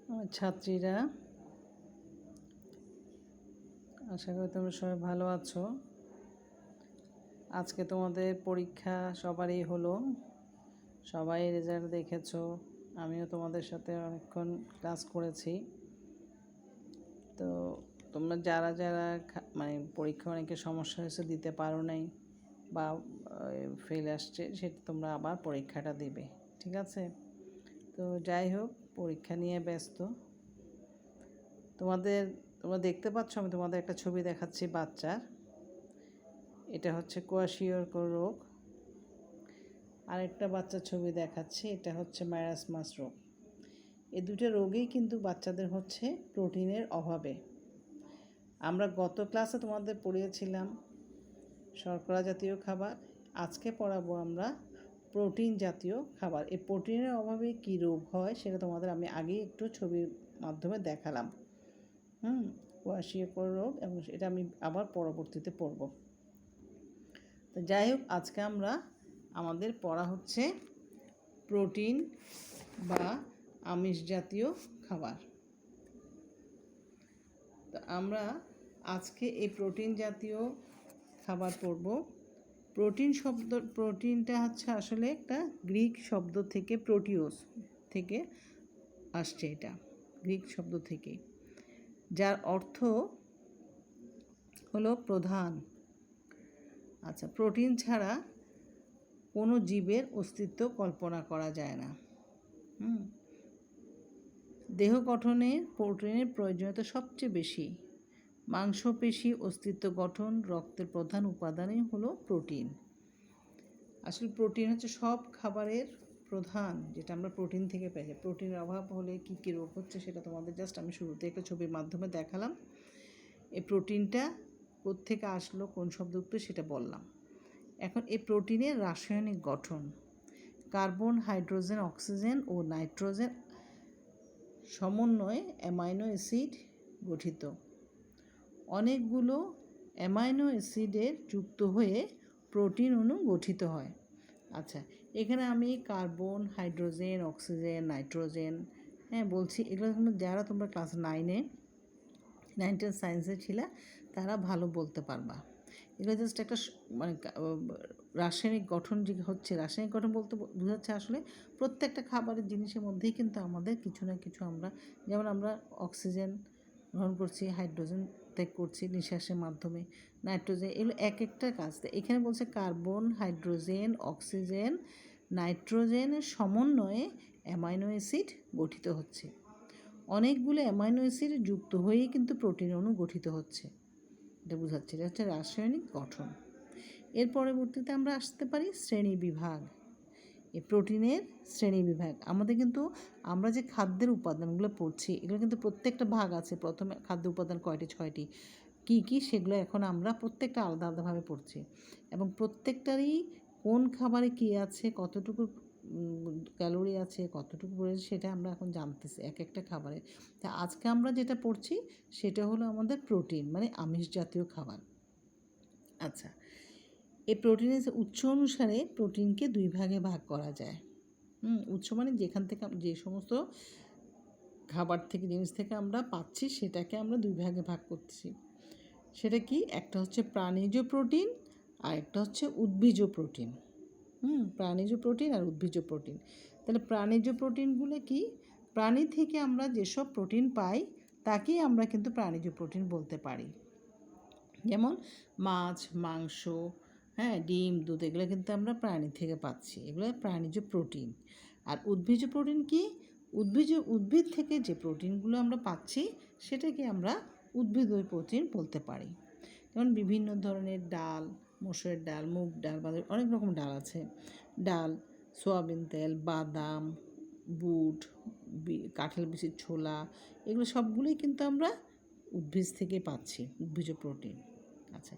আমার ছাত্রীরা, আশা করি তোমরা সবাই ভালো আছো। আজকে তোমাদের পরীক্ষা সবারই হলো, সবাই রেজাল্ট দেখেছো। আমিও তোমাদের সাথে অনেকক্ষণ ক্লাস করেছি। তো তোমরা যারা যারা মানে পরীক্ষা অনেকে সমস্যা হয়েছে, দিতে পারো নাই বা ফেল আসছে, সেটা তোমরা আবার পরীক্ষাটা দিবে, ঠিক আছে? তো যাই হোক, পরীক্ষা নিয়ে ব্যস্ত। তোমরা দেখতে পাচ্ছ, আমি তোমাদের একটা ছবি দেখাচ্ছি বাচ্চার। এটা হচ্ছে কোয়াশিয়রকর রোগ। আরেকটা বাচ্চার ছবি দেখাচ্ছি, এটা হচ্ছে মারাসমাস রোগ। এই দুটো রোগেই কিন্তু বাচ্চাদের হচ্ছে প্রোটিনের অভাবে। আমরা গত ক্লাসে তোমাদের পড়িয়েছিলাম শর্করা জাতীয় খাবার, আজকে পড়াবো আমরা প্রোটিন জাতীয় খাবার। এই প্রোটিনের অভাবে কী রোগ হয় সেটা তোমাদের আমি আগেই একটু ছবির মাধ্যমে দেখালাম। কোয়াশিয়রকর রোগ, এবং এটা আমি আবার পরবর্তীতে পড়ব। তো যাই হোক, আজকে আমাদের পড়া হচ্ছে প্রোটিন বা আমিষ জাতীয় খাবার। তো আমরা আজকে এই প্রোটিন জাতীয় খাবার পড়ব। প্রোটিনটা হচ্ছে আসলে একটা গ্রিক শব্দ থেকে, প্রোটিওস থেকে আসছে। এটা গ্রিক শব্দ থেকে, যার অর্থ হলো প্রধান। আচ্ছা, প্রোটিন ছাড়া কোনো জীবের অস্তিত্ব কল্পনা করা যায় না। দেহ গঠনে প্রোটিনের প্রয়োজনীয়তা সবচেয়ে বেশি। মাংসপেশি অস্তিত্ব গঠন, রক্তের প্রধান উপাদানই হলো প্রোটিন। আসলে প্রোটিন হচ্ছে সব খাবারের প্রধান, যেটা আমরা প্রোটিন থেকে পাই। প্রোটিনের অভাব হলে কী কী রোগ হচ্ছে সেটা তোমাদের জাস্ট আমি শুরুতে একটা ছবির মাধ্যমে দেখালাম। এই প্রোটিনটা কোত্থেকে আসলো, কোন শব্দযুক্ত সেটা বললাম। এখন এই প্রোটিনের রাসায়নিক গঠন: কার্বন, হাইড্রোজেন, অক্সিজেন ও নাইট্রোজেন সমন্বয়ে অ্যামাইনো অ্যাসিড গঠিত। অনেকগুলো অ্যামাইনো অ্যাসিডের যুক্ত হয়ে প্রোটিন অণু গঠিত হয়। আচ্ছা, এখানে আমি কার্বন, হাইড্রোজেন, অক্সিজেন, নাইট্রোজেন বলছি। এগুলো যারা তোমরা ক্লাস 9-10 সায়েন্সে ছিল তারা ভালো বলতে পারবা। এগুলো জাস্ট একটা মানে রাসায়নিক গঠন যে হচ্ছে, রাসায়নিক গঠন বলতে বোঝাচ্ছে আসলে প্রত্যেকটা খাবারের জিনিসের মধ্যেই কিন্তু আমাদের কিছু না কিছু যেমন আমরা অক্সিজেন গ্রহণ করছি, হাইড্রোজেন ত্যাগ করছি নিঃশ্বাসের মাধ্যমে, নাইট্রোজেন, এগুলো এক একটা কাজ। এখানে বলছে কার্বন, হাইড্রোজেন, অক্সিজেন, নাইট্রোজেনের সমন্বয়ে অ্যামাইনো অ্যাসিড গঠিত হচ্ছে। অনেকগুলো অ্যামাইনো অ্যাসিড যুক্ত হয়েই কিন্তু প্রোটিন অণু গঠিত হচ্ছে। এটা বোঝাচ্ছে, এটা হচ্ছে রাসায়নিক গঠন। এর পরবর্তীতে আমরা আসতে পারি শ্রেণীবিভাগ। এই প্রোটিনের শ্রেণীবিভাগ আমাদের কিন্তু আমরা যে খাদ্যের উপাদানগুলো পড়ছি, এগুলো কিন্তু প্রত্যেকটা ভাগ আছে। প্রথমে খাদ্য উপাদান কয়টি, 6টি, কী সেগুলো এখন আমরা প্রত্যেকটা আলাদা আলাদাভাবে পড়ছি, এবং প্রত্যেকটারই কোন খাবারে কী আছে, কতটুকু ক্যালোরি আছে, কতটুকু পড়েছে, সেটা আমরা এখন জানতেছি এক একটা খাবারে। তা আজকে আমরা যেটা পড়ছি সেটা হলো আমাদের প্রোটিন, মানে আমিষ জাতীয় খাবার। আচ্ছা, এই প্রোটিনের উৎস অনুসারে প্রোটিনকে 2 ভাগে ভাগ করা যায়। উৎস মানে যেখান থেকে যে সমস্ত খাবার থেকে, জিনিস থেকে আমরা পাচ্ছি, সেটাকে আমরা 2 ভাগে ভাগ করছি। সেটা কি? একটা হচ্ছে প্রাণীজ প্রোটিন আর একটা হচ্ছে উদ্ভিজ্জ প্রোটিন। প্রাণীজ প্রোটিন আর উদ্ভিজ্জ প্রোটিন। তাহলে প্রাণীজ প্রোটিনগুলো কি? প্রাণী থেকে আমরা যেসব প্রোটিন পাই তাকেই আমরা কিন্তু প্রাণীজ প্রোটিন বলতে পারি। যেমন মাছ, মাংস, ডিম, দুধ, এগুলো কিন্তু আমরা প্রাণী থেকে পাচ্ছি, এগুলো প্রাণীজ প্রোটিন। আর উদ্ভিজ্জ প্রোটিন কি? উদ্ভিদ থেকে যে প্রোটিনগুলো আমরা পাচ্ছি সেটাকে আমরা উদ্ভিজ্জ প্রোটিন বলতে পারি। যেমন বিভিন্ন ধরনের ডাল, মসুরের ডাল, মুগ ডাল, অনেক রকম ডাল আছে। ডাল, সয়াবিন তেল, বাদাম, বুট, কাঁঠাল বিচির ছোলা, এগুলো সবগুলোই কিন্তু আমরা উদ্ভিদ থেকে পাচ্ছি, উদ্ভিজ্জ প্রোটিন। আচ্ছা,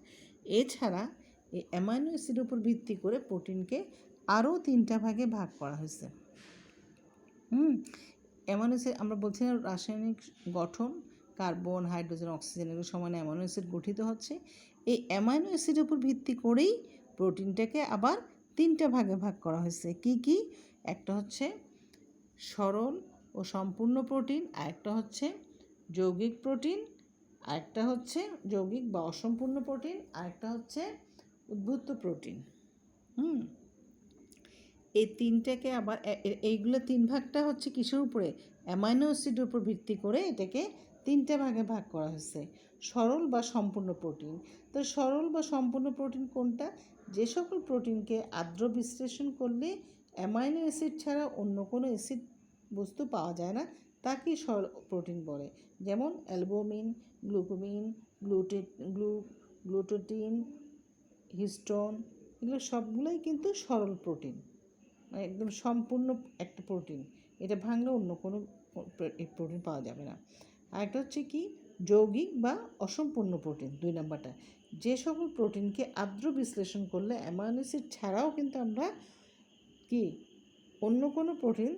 এছাড়া এই অ্যামাইনো অ্যাসিডের উপর ভিত্তি করে প্রোটিনকে আরও 3টা ভাগে ভাগ করা হয়েছে। অ্যামাইনো অ্যাসিড আমরা বলছিলাম রাসায়নিক গঠন, কার্বন, হাইড্রোজেন, অক্সিজেন, এগুলো সমানে অ্যামাইনো অ্যাসিড গঠিত হচ্ছে। এই অ্যামাইনো অ্যাসিডের উপর ভিত্তি করেই প্রোটিনটাকে আবার 3টা ভাগে ভাগ করা হয়েছে। কি? একটা হচ্ছে সরল ও সম্পূর্ণ প্রোটিন, আরেকটা হচ্ছে যৌগিক প্রোটিন, আরেকটা হচ্ছে যৌগিক বা অসম্পূর্ণ প্রোটিন, আরেকটা হচ্ছে উদ্ভূত প্রোটিন। এই তিনটাকে আবার এইগুলো তিন ভাগটা হচ্ছে কিসের উপরে? অ্যামাইনো অ্যাসিডের উপর ভিত্তি করে এটাকে তিনটা ভাগে ভাগ করা হয়েছে, সরল বা সম্পূর্ণ প্রোটিন। তো সরল বা সম্পূর্ণ প্রোটিন কোনটা? যে সকল প্রোটিনকে আর্দ্র বিশ্লেষণ করলে অ্যামাইনো অ্যাসিড ছাড়া অন্য কোনো অ্যাসিড বস্তু পাওয়া যায় না, তাকে সরল প্রোটিন বলে। যেমন অ্যালবুমিন, গ্লুকোমিন, গ্লুটোটিন, হিস্টোন, এগুলো সবগুলোই কিন্তু সরল প্রোটিন, মানে একদম সম্পূর্ণ একটা প্রোটিন। এটা ভাঙলে অন্য কোনো প্রোটিন পাওয়া যাবে না। আরেকটা হচ্ছে কি? যৌগিক বা অসম্পূর্ণ প্রোটিন, 2 নম্বরটা। যে সকল প্রোটিনকে আর্দ্র বিশ্লেষণ করলে অ্যামাইনো অ্যাসিড ছাড়াও কিন্তু আমরা কি অন্য কোনো প্রোটিন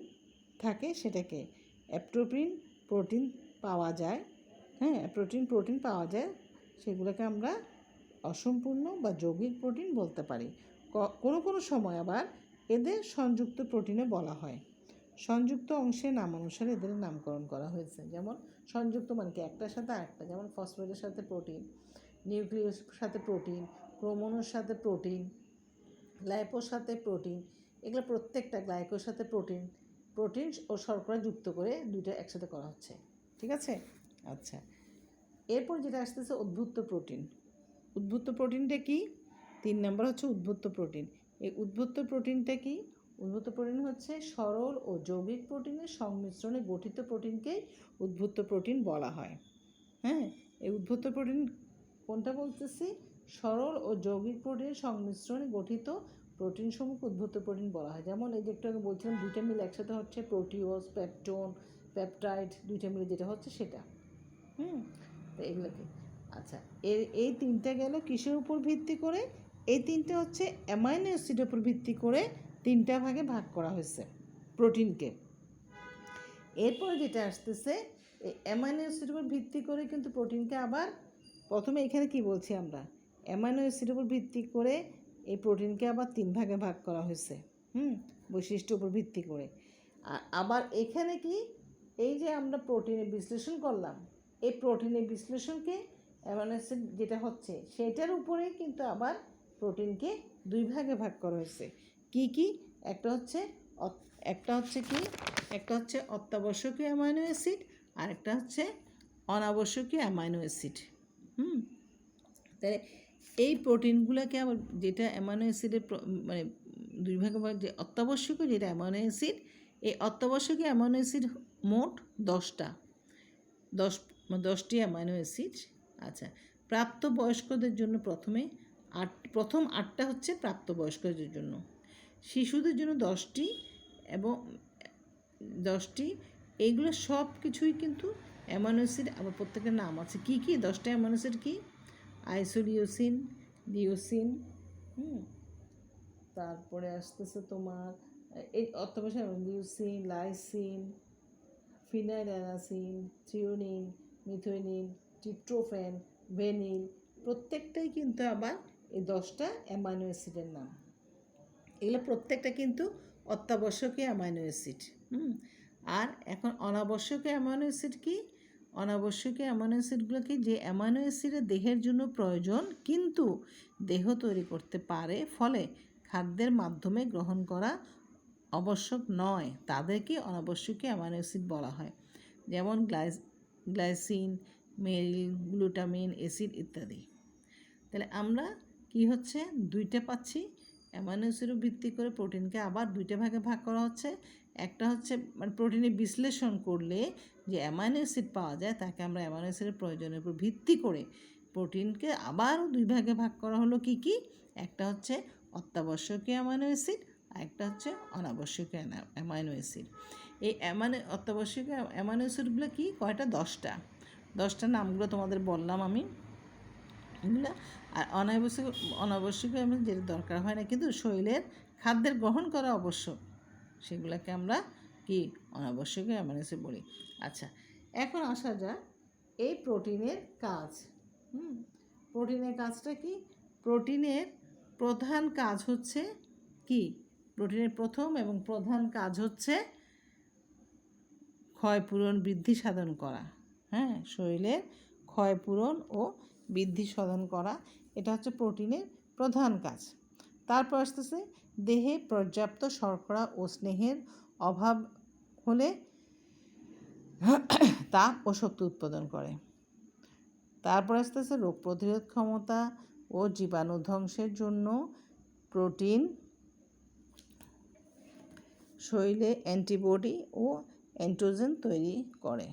থাকে, সেটাকে অ্যাপ্রোপ্রিন প্রোটিন পাওয়া যায়। হ্যাঁ, প্রোটিন পাওয়া যায়, সেগুলোকে আমরা অসম্পূর্ণ বা যৌগিক প্রোটিন বলতে পারি। কোনো কোনো সময় আবার এদের সংযুক্ত প্রোটিনও বলা হয়। সংযুক্ত অংশের নামানুসারে এদের নামকরণ করা হয়েছে। যেমন সংযুক্ত মানে কি? একটার সাথে আরেকটা, যেমন ফসফেটের সাথে প্রোটিন, নিউক্লিয়াস সাথে প্রোটিন, ক্রোমোনোর সাথে প্রোটিন, লাইপোর সাথে প্রোটিন, এগুলো প্রত্যেকটা গ্লাইকোর সাথে প্রোটিন ও শর্করা যুক্ত করে দুইটা একসাথে করা হচ্ছে। ঠিক আছে? আচ্ছা, এরপর যেটা আসতেছে উদ্ভূত প্রোটিন। উদ্ভূত প্রোটিনটা কি? 3 নম্বর হচ্ছে উদ্ভূত প্রোটিন। এই উদ্ভূত প্রোটিনটা কি? উদ্ভূত প্রোটিন হচ্ছে সরল ও যৌগিক প্রোটিনের সংমিশ্রণে গঠিত প্রোটিনকেই উদ্ভূত প্রোটিন বলা হয়। হ্যাঁ, এই উদ্ভূত প্রোটিন কোনটা বলতেছি? সরল ও যৌগিক প্রোটিনের সংমিশ্রণে গঠিত প্রোটিনসমূহকে উদ্ভূত প্রোটিন বলা হয়। যেমন এই যে একটু আগে বলছিলাম, দুইটা মিলে একসাথে হচ্ছে প্রোটিওজ, পেপটোন, পেপটাইড, দুইটা মিলে যেটা হচ্ছে সেটা। তো এগুলোকে আচ্ছা, এই তিনটা গেল কিসের উপর ভিত্তি করে? এই তিনটা হচ্ছে অ্যামাইনো অ্যাসিডের উপর ভিত্তি করে তিনটা ভাগে ভাগ করা হয়েছে প্রোটিনকে। এরপরে যেটা আসতেছে, এই অ্যামাইনো অ্যাসিডের উপর ভিত্তি করে কিন্তু প্রোটিনকে আবার প্রথমে এখানে কি বলছি আমরা? অ্যামাইনো অ্যাসিডের উপর ভিত্তি করে এই প্রোটিনকে আবার 3 ভাগে ভাগ করা হয়েছে, বৈশিষ্ট্যের উপর ভিত্তি করে। আর আবার এখানে কি, এই যে আমরা প্রোটিনের বিশ্লেষণ করলাম, এই প্রোটিনের বিশ্লেষণকে অ্যামাইনো অ্যাসিড যেটা হচ্ছে সেটার উপরেই কিন্তু আবার প্রোটিনকে 2 ভাগে ভাগ করা হয়েছে। কি কি? একটা হচ্ছে অত্যাবশ্যকীয় অ্যামাইনো অ্যাসিড, আর একটা হচ্ছে অনাবশ্যকীয় অ্যামাইনো অ্যাসিড। তাহলে এই প্রোটিনগুলোকে আবার যেটা অ্যামাইনো অ্যাসিডের মানে 2 ভাগে ভাগ, যে অত্যাবশ্যকীয় যেটা অ্যামাইনো অ্যাসিড, এই অত্যাবশ্যকীয় অ্যামাইনো অ্যাসিড মোট 10টি অ্যামাইনো অ্যাসিড। আচ্ছা, প্রাপ্তবয়স্কদের জন্য প্রথম 8টা হচ্ছে প্রাপ্তবয়স্কদের জন্য, শিশুদের জন্য 10টি এবং 10টি। এইগুলো সব কিছুই কিন্তু অ্যামাইনো অ্যাসিড, আবার প্রত্যেকের নাম আছে। কি কি 10টা অ্যামাইনো অ্যাসিড? কি? আইসোলিউসিন, লিউসিন, তারপরে আসতেছে তোমার এই অত্যাবশ্যক leucine, lysine, phenylalanine, threonine, methionine, tryptophan, ভেনিল, প্রত্যেকটাই কিন্তু আবার এই 10টা অ্যামাইনো অ্যাসিডের নাম। এগুলো প্রত্যেকটা কিন্তু অত্যাবশ্যকীয় অ্যামাইনো অ্যাসিড। আর এখন অনাবশ্যকীয় অ্যামাইনো অ্যাসিড কি? অনাবশ্যকীয় অ্যামাইনো অ্যাসিডগুলো কি? যে অ্যামাইনো অ্যাসিডের দেহের জন্য প্রয়োজন কিন্তু দেহ তৈরি করতে পারে, ফলে খাদ্যের মাধ্যমে গ্রহণ করা আবশ্যক নয়, তাদেরকে অনাবশ্যকীয় অ্যামাইনো অ্যাসিড বলা হয়। যেমন গ্লাইসিন, মেরিল, গ্লুটামিন অ্যাসিড ইত্যাদি। তাহলে আমরা কি হচ্ছে 2টা পাচ্ছি। অ্যামাইনো অ্যাসিডের ভিত্তি করে প্রোটিনকে আবার 2টা ভাগে ভাগ করা হচ্ছে। একটা হচ্ছে মানে প্রোটিনের বিশ্লেষণ করলে যে অ্যামাইনো অ্যাসিড পাওয়া যায়, তাকে আমরা অ্যামাইনো অ্যাসিডের প্রয়োজনের উপর ভিত্তি করে প্রোটিনকে আবারও 2 ভাগে ভাগ করা হলো। কি কি? একটা হচ্ছে অত্যাবশ্যকীয় অ্যামাইনো অ্যাসিড, আর একটা হচ্ছে অনাবশ্যকীয় অ্যামাইনো অ্যাসিড। এই অত্যাবশ্যকীয় অ্যামাইনো অ্যাসিডগুলো কি? কয়টা? 10টা নামগুলো তোমাদের বললাম আমি এগুলো। আর অনাবশ্যকীয় যেটা দরকার হয় না কিন্তু শরীরের খাদ্যের গ্রহণ করা আবশ্যক, সেগুলোকে আমরা কি? অনাবশ্যকীয় অ্যামাইনো অ্যাসিড বলি। আচ্ছা, এখন আসা যাক এই প্রোটিনের কাজ। প্রোটিনের কাজটা কি? প্রোটিনের প্রধান কাজ হচ্ছে কি? প্রোটিনের প্রথম এবং প্রধান কাজ হচ্ছে ক্ষয়পূরণ বৃদ্ধি সাধন করা। হ্যাঁ, শরীরের ক্ষয়পূরণ ও বৃদ্ধি সাধন করা, এটা হচ্ছে প্রোটিনের প্রধান কাজ। তারপর আসতেছে দেহে পর্যাপ্ত শর্করা ও স্নেহের অভাব হলে তাপ ও শক্তি উৎপাদন করে। তারপর আসতেছে রোগ প্রতিরোধ ক্ষমতা ও জীবাণু ধ্বংসের জন্য প্রোটিন শরীরে অ্যান্টিবডি ও অ্যান্টিজেন তৈরি করে।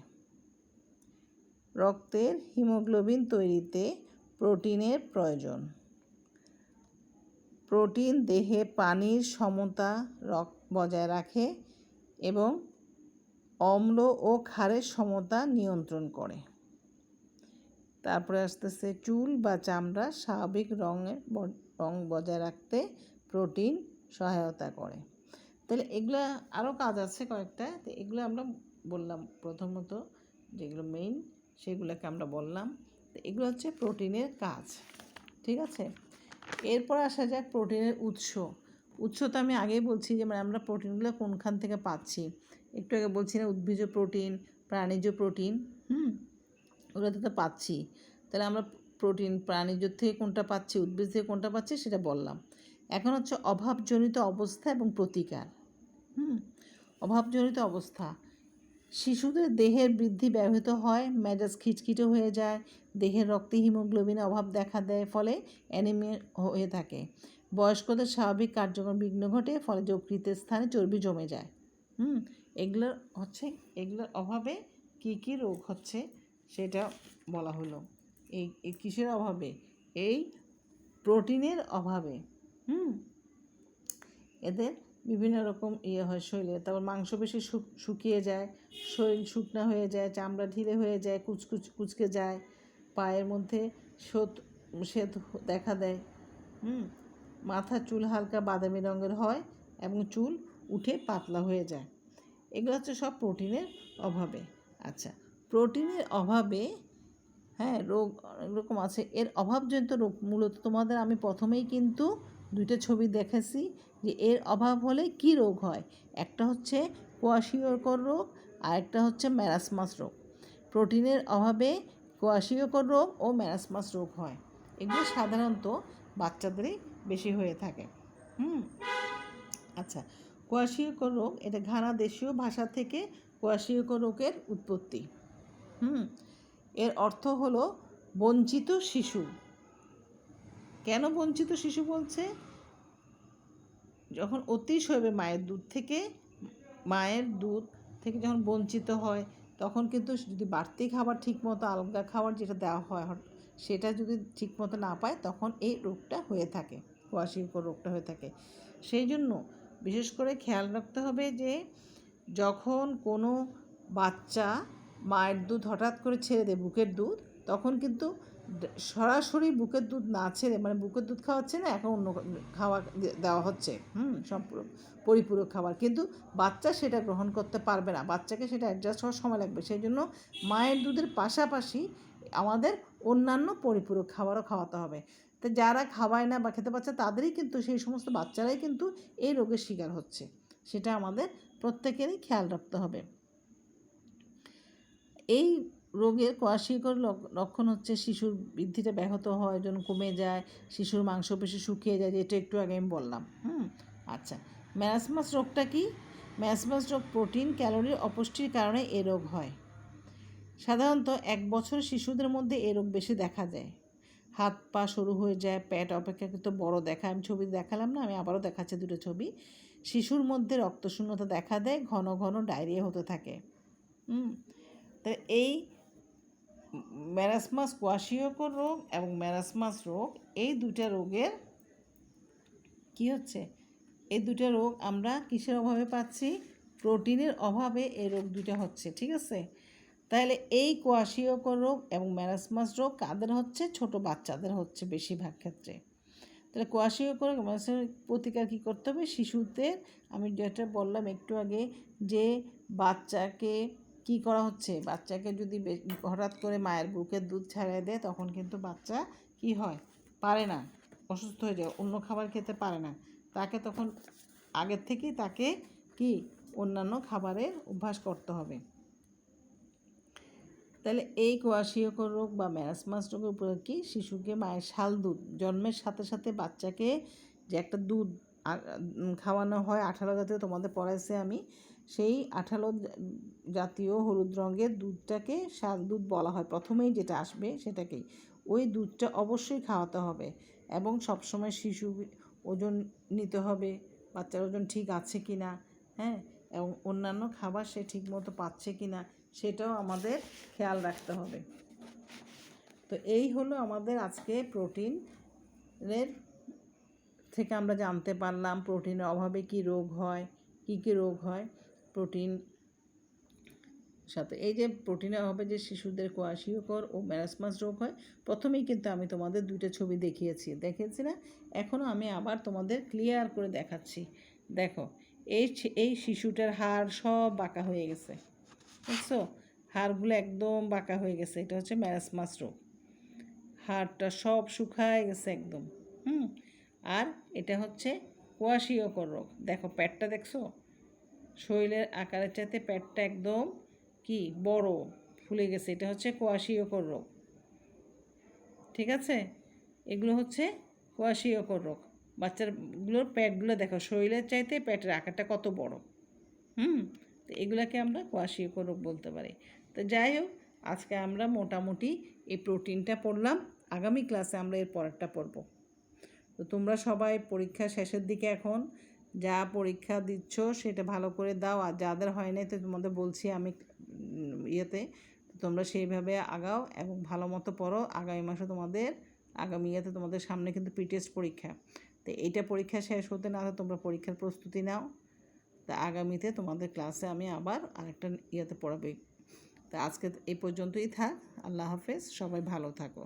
রক্তের হিমোগ্লোবিন তৈরিতে প্রোটিনের প্রয়োজন। প্রোটিন দেহে পানির সমতা বজায় রাখে এবং অম্ল ও ক্ষারের সমতা নিয়ন্ত্রণ করে। তারপরে আসতেছে চুল বা চামড়া স্বাভাবিক রং বজায় রাখতে প্রোটিন সহায়তা করে। তাহলে এগুলা আরও কাজ আছে কয়েকটা, তো এগুলো আমরা বললাম প্রথমত, যেগুলো মেইন সেগুলোকে আমরা বললাম। তো এগুলো হচ্ছে প্রোটিনের কাজ, ঠিক আছে। এরপর আসা যায় প্রোটিনের উৎস তো আমি আগেই বলছি যে আমরা প্রোটিনগুলো কোনখান থেকে পাচ্ছি। একটু আগে বলছি না, উদ্ভিজ্জ প্রোটিন, প্রাণীজ প্রোটিন, ওগুলোতে তো পাচ্ছি। তাহলে আমরা প্রোটিন প্রাণীজ থেকে কোনটা পাচ্ছি, উদ্ভিদ থেকে কোনটা পাচ্ছি সেটা বললাম। এখন হচ্ছে অভাবজনিত অবস্থা এবং প্রতিকার। অভাবজনিত অবস্থা, শিশুদের দেহের বৃদ্ধি ব্যাহত হয়, মেজাজ খিটখিটে হয়ে যায়, দেহের রক্তে হিমোগ্লোবিনের অভাব দেখা দেয়, ফলে অ্যানিমিয়া হয়ে থাকে। বয়স্কদের স্বাভাবিক কার্যক্রম বিঘ্ন ঘটে, ফলে যকৃতের স্থানে চর্বি জমে যায়। এগুলোর অভাবে কি রোগ হচ্ছে সেটা বলা হলো। এই কিসের অভাবে? এই প্রোটিনের অভাবে। এদের বিভিন্ন রকম হয় শরীরে। তারপর মাংসপেশি শুকিয়ে যায়, শরীর শুকনা হয়ে যায়, চামড়া ঢিলে হয়ে যায়, কুচকে যায়, পায়ের মধ্যে শ্বেত দেখা দেয়, মাথার চুল হালকা বাদামি রঙের হয় এবং চুল উঠে পাতলা হয়ে যায়। এগুলো হচ্ছে সব প্রোটিনের অভাবে। আচ্ছা, প্রোটিনের অভাবে রোগ এরকম আছে। এর অভাবজনিত রোগ মূলত তোমাদের আমি প্রথমেই কিন্তু দুইটা ছবি দেখেছি যে এর অভাব হলে কি রোগ হয়। একটা হচ্ছে কোয়াশিয়কর রোগ আর একটা হচ্ছে ম্যারাসমাস রোগ। প্রোটিনের অভাবে কোয়াশিয়কর রোগ ও ম্যারাসমাস রোগ হয়। এগুলো সাধারণত বাচ্চাদেরই বেশি হয়ে থাকে। আচ্ছা, কোয়াশিয়কর রোগ, এটা ঘানা দেশীয় ভাষা থেকে কোয়াশিয়কর রোগের উৎপত্তি। এর অর্থ হলো বঞ্চিত শিশু। কেন বঞ্চিত শিশু বলছে? যখন অতি শৈবে মায়ের দুধ থেকে যখন বঞ্চিত হয়, তখন কিন্তু যদি বাড়তি খাবার ঠিকমতো, আলগা খাবার যেটা দেওয়া হয় সেটা যদি ঠিকমতো না পায়, তখন এই রোগটা হয়ে থাকে, কোয়াশিয়কর রোগটা হয়ে থাকে। সেই জন্য বিশেষ করে খেয়াল রাখতে হবে যে যখন কোনো বাচ্চা মায়ের দুধ হঠাৎ করে ছেড়ে দেয়, বুকের দুধ, তখন কিন্তু সরাসরি বুকের দুধ না ছেড়ে, মানে বুকের দুধ খাওয়াচ্ছে না, এখন অন্য খাবার দেওয়া হচ্ছে, সম্পূর্ণ পরিপূরক খাবার, কিন্তু বাচ্চা সেটা গ্রহণ করতে পারবে না, বাচ্চাকে সেটা অ্যাডজাস্ট হওয়ার সময় লাগবে। সেই জন্য মায়ের দুধের পাশাপাশি আমাদের অন্যান্য পরিপূরক খাবারও খাওয়াতে হবে। তো যারা খাওয়ায় না বা খেতে পাচ্ছে, তাদেরই কিন্তু, সেই সমস্ত বাচ্চারাই কিন্তু এই রোগের শিকার হচ্ছে। সেটা আমাদের প্রত্যেকেরই খেয়াল রাখতে হবে। এই রোগের কোয়াশিয়কর লক্ষণ হচ্ছে শিশুর বৃদ্ধিটা ব্যাহত হয়, যেন কমে যায়, শিশুর মাংসপেশি শুকিয়ে যায়, যেটা একটু আগে আমি বললাম। আচ্ছা, ম্যারাসমাস রোগটা কি? ম্যারাসমাস রোগ প্রোটিন ক্যালোরির অপুষ্টির কারণে এ রোগ হয়। সাধারণত 1 বছর শিশুদের মধ্যে এ রোগ বেশি দেখা যায়। হাত পা সরু হয়ে যায়, পেট অপেক্ষাকৃত বড় দেখায়। আমি ছবি দেখালাম না, আমি আবারও দেখাচ্ছি দুটো ছবি। শিশুর মধ্যে রক্তশূন্যতা দেখা দেয়, ঘন ঘন ডায়রিয়া হতে থাকে। তাই এই ম্যারাসমাস, কোয়াশিয়কর রোগ এবং ম্যারাসমাস রোগ, এই দুটা রোগের কি হচ্ছে? এই দুটো রোগ আমরা কিসের অভাবে পাচ্ছি? প্রোটিনের অভাবে এই রোগ দুটো হচ্ছে, ঠিক আছে। তাহলে এই কোয়াশিয়কর রোগ এবং ম্যারাসমাস রোগ কাদের হচ্ছে? ছোট বাচ্চাদের হচ্ছে বেশিরভাগ ক্ষেত্রে। তাহলে কোয়াশিয়কর রোগ প্রতিকার কী করতে হবে? শিশুদের আমি যেটা বললাম একটু আগে, যে বাচ্চাকে কি করা হচ্ছে, বাচ্চাকে যদি হঠাৎ করে মায়ের বুকের দুধ ছাড়িয়ে দেয়, তখন কিন্তু বাচ্চা কি হয়, পারে না, অসুস্থ হয়ে যায়, অন্য খাবার খেতে পারে না। তাকে তখন আগের থেকেই তাকে কি অন্যান্য খাবারের অভ্যাস করতে হবে। তাহলে এই কোয়াশিয়কর রোগ বা ম্যারাসমাস রোগের উপরে কি শিশুকে মায়ের শাল দুধ জন্মের সাথে সাথে বাচ্চাকে যে একটা দুধ খাওয়ানো হয় আঠালো জাতীয়, তোমাদের পড়াইছে আমি, সেই আঠালো জাতীয় হলুদ রঙের দুধটাকে শাল দুধ বলা হয়, প্রথমেই যেটা আসবে সেটাকেই। ওই দুধটা অবশ্যই খাওয়াতে হবে এবং সবসময় শিশু ওজন নিতে হবে, বাচ্চার ওজন ঠিক আছে কি না, হ্যাঁ, এবং অন্যান্য খাবার সে ঠিকমতো পাচ্ছে কি না সেটাও আমাদের খেয়াল রাখতে হবে। তো এই হলো আমাদের আজকে প্রোটিনের থেকে আমরা জানতে পারলাম প্রোটিনের অভাবে কি রোগ হয়, কি রোগ হয় প্রোটিন সাথে। এই যে প্রোটিনের অভাবে যে শিশুদের কোয়াশিয়কর ও ম্যারাসমাস রোগ হয়, প্রথমেই কিন্তু আমি তোমাদের দুইটা ছবি দেখিয়েছি না? এখনও আমি আবার তোমাদের ক্লিয়ার করে দেখাচ্ছি। দেখো, এই শিশুটার হাড় সব বাঁকা হয়ে গেছে, বুঝছো? হাড়গুলো একদম বাঁকা হয়ে গেছে, এটা হচ্ছে ম্যারাসমাস রোগ। হাড়টা সব শুকায় গেছে একদম। আর এটা হচ্ছে কোয়াশিয়কর রোগ। দেখো পেটটা দেখছো, শরীরের আকারের চাইতে পেটটা একদম কি বড়, ফুলে গেছে, এটা হচ্ছে কোয়াশিয়কর রোগ। ঠিক আছে, এগুলো হচ্ছে কোয়াশিয়কর রোগ। বাচ্চাগুলোর পেটগুলো দেখো, শরীরের চাইতে পেটের আকারটা কত বড়। তো এগুলাকে আমরা কোয়াশিয়কর রোগ বলতে পারি। তো যাই হোক, আজকে আমরা মোটামুটি এই প্রোটিনটা পড়লাম, আগামী ক্লাসে আমরা এর পরেরটা পড়ব। তো তোমরা সবাই পরীক্ষা শেষের দিকে এখন যা পরীক্ষা দিচ্ছ সেটা ভালো করে দাও, আর যাদের হয় নাই তো তোমাদের বলছি আমি তোমরা সেইভাবে আগাও এবং ভালো মতো পড়ো। আগামী মাসে আগামী তোমাদের সামনে কিন্তু প্রি-টেস্ট পরীক্ষা। তো এইটা পরীক্ষা শেষ হতে না হলে তোমরা পরীক্ষার প্রস্তুতি নাও। তা আগামীতে তোমাদের ক্লাসে আমি আবার আরেকটা পড়াবো। তা আজকে এই পর্যন্তই থাক। আল্লাহ হাফেজ, সবাই ভালো থাকো।